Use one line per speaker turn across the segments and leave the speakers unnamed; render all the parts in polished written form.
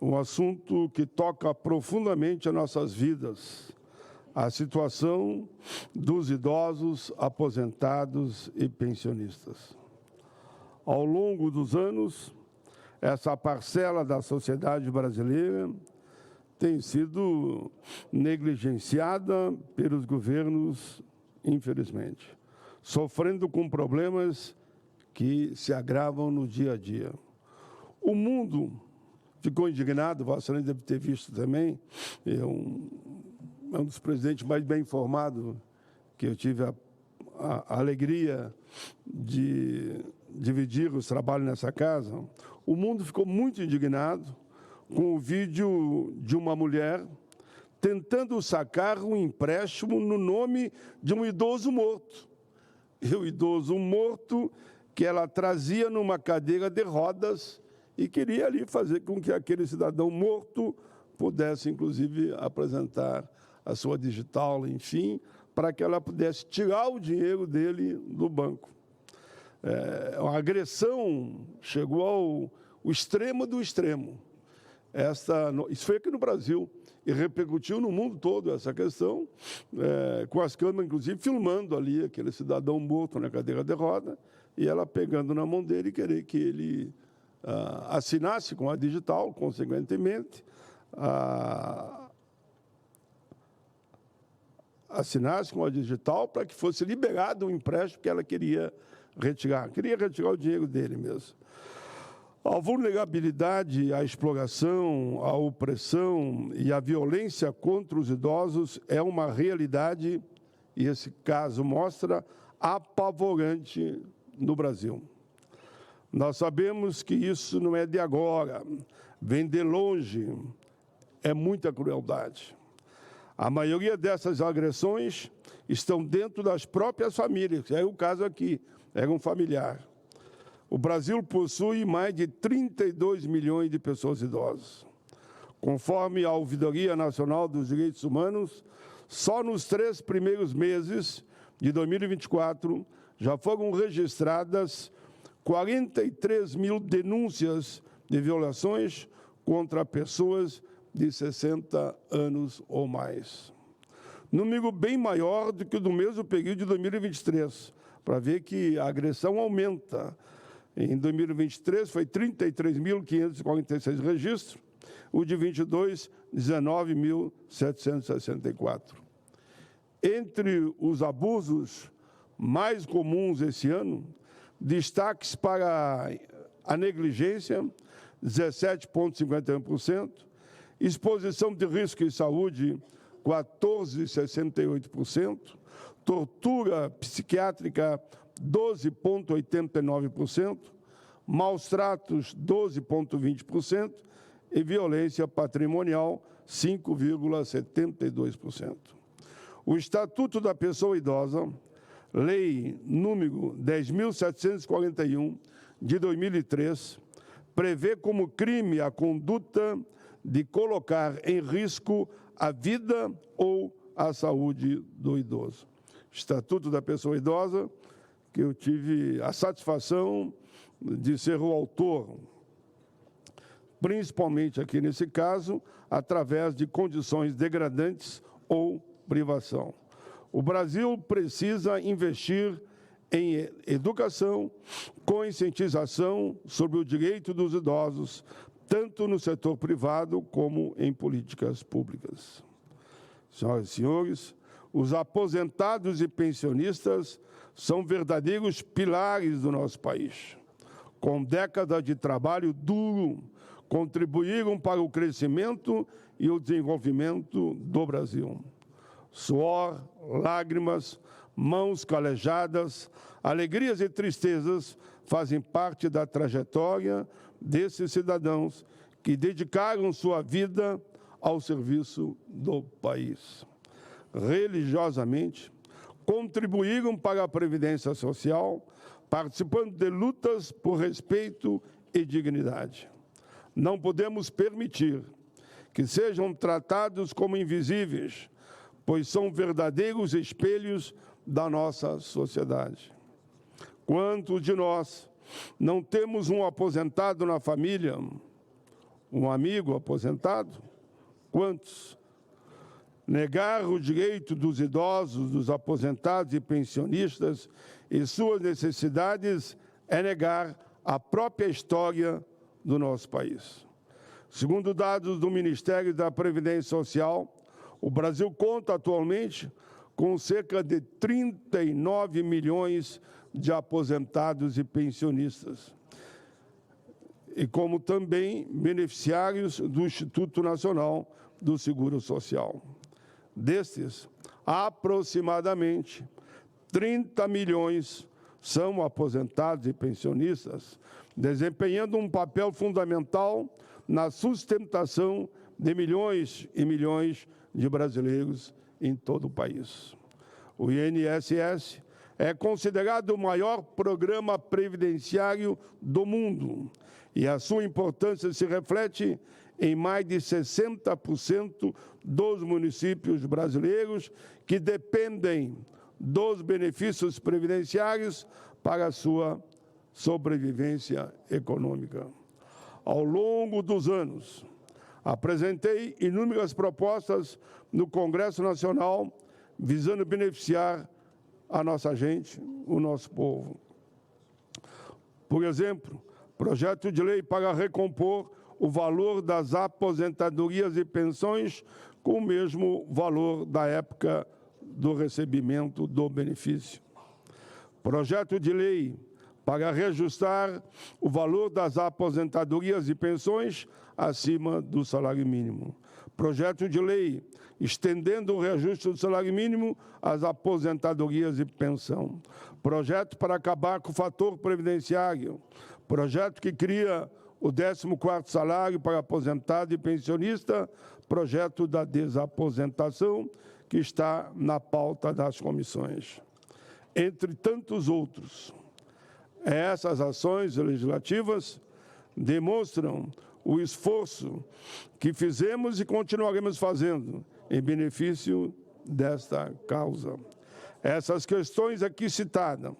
um assunto que toca profundamente as nossas vidas, a situação dos idosos, aposentados e pensionistas. Ao longo dos anos, essa parcela da sociedade brasileira tem sido negligenciada pelos governos, infelizmente, sofrendo com problemas que se agravam no dia a dia. O mundo ficou indignado, Vossa Excelência deve ter visto também, é um dos presidentes mais bem informados que eu tive a alegria de dividir os trabalhos nessa casa. O mundo ficou muito indignado com o vídeo de uma mulher tentando sacar um empréstimo no nome de um idoso morto. E o idoso morto que ela trazia numa cadeira de rodas e queria ali fazer com que aquele cidadão morto pudesse, inclusive, apresentar a sua digital, enfim, para que ela pudesse tirar o dinheiro dele do banco. A agressão chegou ao extremo do extremo. Isso foi aqui no Brasil e repercutiu no mundo todo essa questão, com as câmeras, inclusive, filmando ali aquele cidadão morto na cadeira de roda e ela pegando na mão dele e querer que ele assinasse com a digital, consequentemente, assinasse com a digital para que fosse liberado o empréstimo que ela queria retirar o dinheiro dele mesmo. A vulnerabilidade, a exploração, a opressão e a violência contra os idosos é uma realidade, e esse caso mostra, apavorante no Brasil. Nós sabemos que isso não é de agora, vem de longe, é muita crueldade. A maioria dessas agressões estão dentro das próprias famílias, é o caso aqui, era um familiar. O Brasil possui mais de 32 milhões de pessoas idosas. Conforme a Ouvidoria Nacional dos Direitos Humanos, só nos 3 primeiros meses de 2024 já foram registradas 43 mil denúncias de violações contra pessoas de 60 anos ou mais. Número bem maior do que o do mesmo período de 2023, para ver que a agressão aumenta. Em 2023, foi 33.546 registros, o de 22, 19.764. Entre os abusos mais comuns esse ano, destaques para a negligência, 17,51%, exposição de risco em saúde, 14,68%, tortura psiquiátrica, 12,89%, maus tratos, 12,20% e violência patrimonial, 5,72%. O Estatuto da Pessoa Idosa, Lei número 10.741, de 2003, prevê como crime a conduta de colocar em risco a vida ou a saúde do idoso. Estatuto da Pessoa Idosa, que eu tive a satisfação de ser o autor, principalmente aqui nesse caso, através de condições degradantes ou privação. O Brasil precisa investir em educação, conscientização sobre o direito dos idosos, tanto no setor privado como em políticas públicas. Senhoras e senhores, os aposentados e pensionistas são verdadeiros pilares do nosso país. Com décadas de trabalho duro, contribuíram para o crescimento e o desenvolvimento do Brasil. Suor, lágrimas, mãos calejadas, alegrias e tristezas fazem parte da trajetória desses cidadãos que dedicaram sua vida ao serviço do país. Religiosamente, contribuíram para a Previdência Social, participando de lutas por respeito e dignidade. Não podemos permitir que sejam tratados como invisíveis, pois são verdadeiros espelhos da nossa sociedade. Quantos de nós não temos um aposentado na família um amigo aposentado? Quantos? Negar o direito dos idosos, dos aposentados e pensionistas e suas necessidades é negar a própria história do nosso país. Segundo dados do Ministério da Previdência Social, o Brasil conta atualmente com cerca de 39 milhões de aposentados e pensionistas, e como também beneficiários do Instituto Nacional do Seguro Social. Destes, aproximadamente 30 milhões são aposentados e pensionistas, desempenhando um papel fundamental na sustentação de milhões e milhões de brasileiros em todo o país. O INSS é considerado o maior programa previdenciário do mundo e a sua importância se reflete em mais de 60% dos municípios brasileiros que dependem dos benefícios previdenciários para a sua sobrevivência econômica. Ao longo dos anos, apresentei inúmeras propostas no Congresso Nacional visando beneficiar a nossa gente, o nosso povo. Por exemplo, projeto de lei para recompor o valor das aposentadorias e pensões com o mesmo valor da época do recebimento do benefício. Projeto de lei para reajustar o valor das aposentadorias e pensões acima do salário mínimo. Projeto de lei estendendo o reajuste do salário mínimo às aposentadorias e pensão. Projeto para acabar com o fator previdenciário. Projeto que cria o 14º salário para aposentado e pensionista. Projeto da desaposentação, que está na pauta das comissões. Entre tantos outros, essas ações legislativas demonstram o esforço que fizemos e continuaremos fazendo em benefício desta causa. Essas questões aqui citadas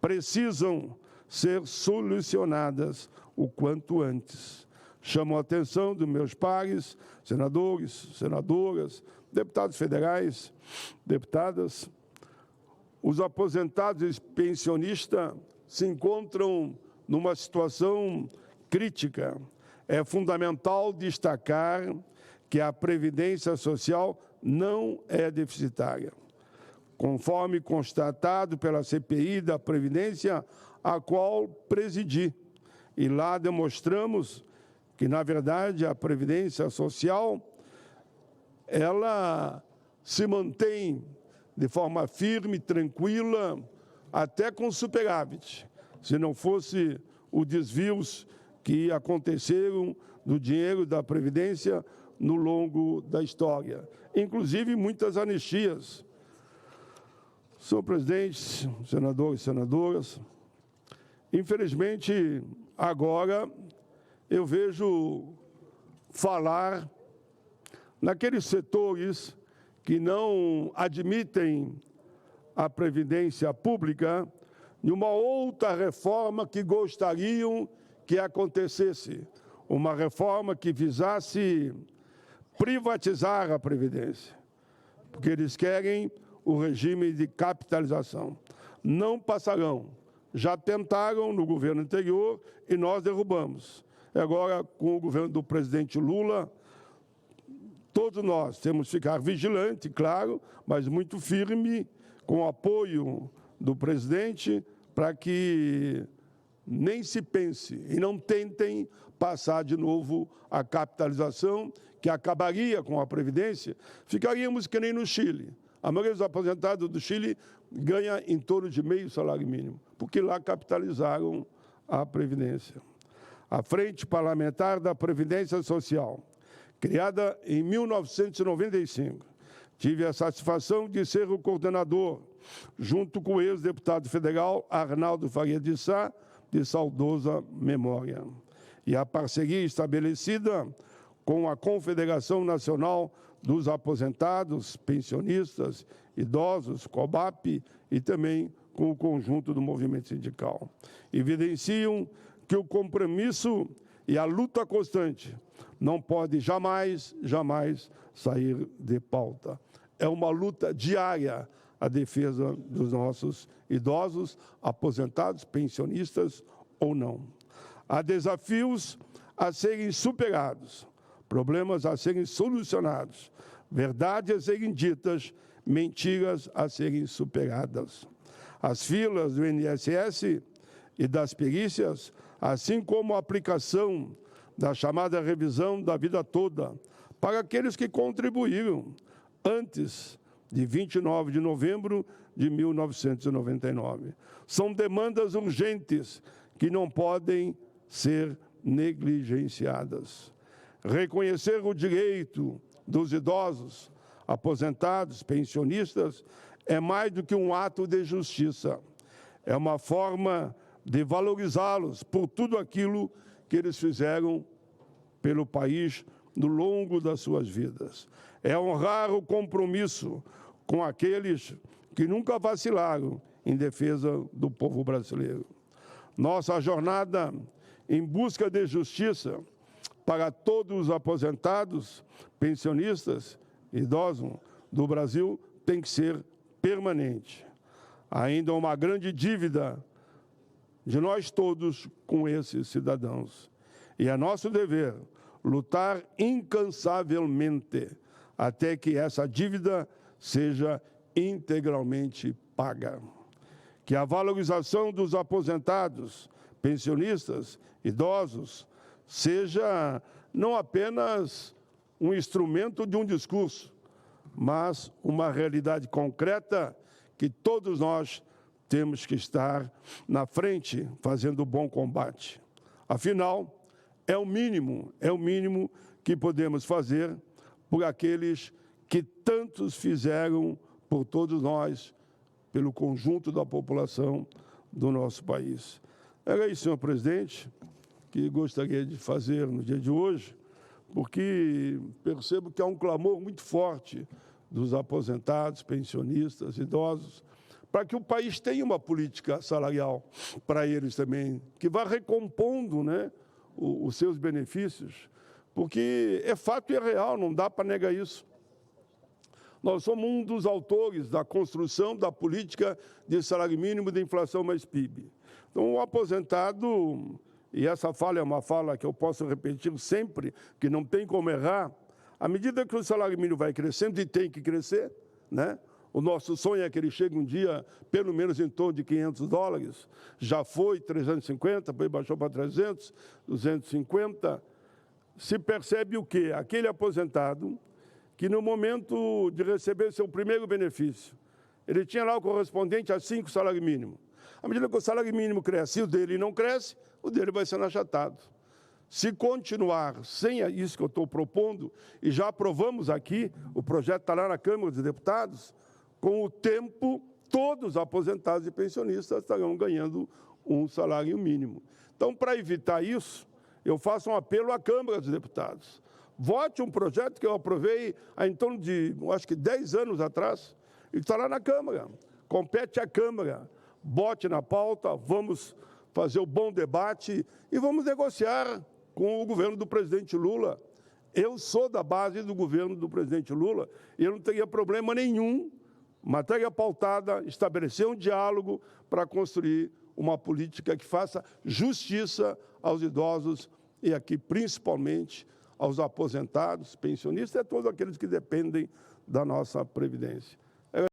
precisam ser solucionadas o quanto antes. Chamo a atenção dos meus pares, senadores, senadoras, deputados federais, deputadas. Os aposentados e pensionistas se encontram numa situação crítica. É fundamental destacar que a Previdência Social não é deficitária. Conforme constatado pela CPI da Previdência, a qual presidi. E lá demonstramos que, na verdade, a Previdência Social, ela se mantém de forma firme, tranquila, até com superávit, se não fosse os desvios que aconteceram do dinheiro da Previdência no longo da história, inclusive muitas anistias. Senhor presidente, senadores e senadoras, infelizmente, agora eu vejo falar naqueles setores que não admitem a Previdência Pública de uma outra reforma que gostariam que acontecesse, uma reforma que visasse privatizar a Previdência, porque eles querem o regime de capitalização. Não passarão. Já tentaram no governo anterior e nós derrubamos. Agora, com o governo do presidente Lula, todos nós temos que ficar vigilantes, claro, mas muito firme, com o apoio do presidente, para que nem se pense e não tentem passar de novo a capitalização, que acabaria com a Previdência. Ficaríamos que nem no Chile. A maioria dos aposentados do Chile ganha em torno de meio salário mínimo, porque lá capitalizaram a Previdência. A Frente Parlamentar da Previdência Social, criada em 1995, tive a satisfação de ser o coordenador, junto com o ex-deputado federal Arnaldo Faria de Sá, de saudosa memória. E a parceria estabelecida com a Confederação Nacional dos Aposentados, Pensionistas, Idosos, COBAP, e também com o conjunto do movimento sindical. Evidenciam que o compromisso e a luta constante não pode jamais sair de pauta. É uma luta diária a defesa dos nossos idosos, aposentados, pensionistas ou não. Há desafios a serem superados, problemas a serem solucionados, verdades a serem ditas, mentiras a serem superadas. As filas do INSS e das perícias, assim como a aplicação da chamada revisão da vida toda para aqueles que contribuíram antes de 29 de novembro de 1999. São demandas urgentes que não podem ser negligenciadas. Reconhecer o direito dos idosos, aposentados, pensionistas, é mais do que um ato de justiça. É uma forma de valorizá-los por tudo aquilo que eles fizeram pelo país no longo das suas vidas. É honrar o compromisso com aqueles que nunca vacilaram em defesa do povo brasileiro. Nossa jornada em busca de justiça para todos os aposentados, pensionistas, idosos do Brasil tem que ser permanente. Ainda uma grande dívida de nós todos com esses cidadãos. E é nosso dever lutar incansavelmente até que essa dívida seja integralmente paga. Que a valorização dos aposentados, pensionistas, idosos, seja não apenas um instrumento de um discurso, mas uma realidade concreta que todos nós temos que estar na frente fazendo bom combate. Afinal, é o mínimo que podemos fazer por aqueles que tantos fizeram por todos nós, pelo conjunto da população do nosso país. Era isso, senhor presidente, que gostaria de fazer no dia de hoje, porque percebo que há um clamor muito forte dos aposentados, pensionistas, idosos, para que o país tenha uma política salarial para eles também, que vá recompondo, né, os seus benefícios, porque é fato e é real, não dá para negar isso. Nós somos um dos autores da construção da política de salário mínimo de inflação mais PIB. Então, o aposentado, e essa fala é uma fala que eu posso repetir sempre, que não tem como errar, à medida que o salário mínimo vai crescendo, e tem que crescer, né? O nosso sonho é que ele chegue um dia, pelo menos em torno de $500, já foi 350, depois baixou para 300, 250. Se percebe o quê? Aquele aposentado que no momento de receber seu primeiro benefício, ele tinha lá o correspondente a 5 salários mínimos. À medida que o salário mínimo cresce e o dele não cresce, o dele vai sendo achatado. Se continuar sem isso que eu estou propondo, e já aprovamos aqui, o projeto está lá na Câmara dos Deputados, com o tempo, todos os aposentados e pensionistas estarão ganhando um salário mínimo. Então, para evitar isso, eu faço um apelo à Câmara dos Deputados. Vote um projeto que eu aprovei há em torno de, acho que 10 anos atrás, e está lá na Câmara. Compete à Câmara. Bote na pauta, vamos fazer o bom debate e vamos negociar com o governo do presidente Lula. Eu sou da base do governo do presidente Lula e eu não teria problema nenhum, matéria pautada, estabelecer um diálogo para construir uma política que faça justiça aos idosos e aqui principalmente aos aposentados, pensionistas e a todos aqueles que dependem da nossa previdência.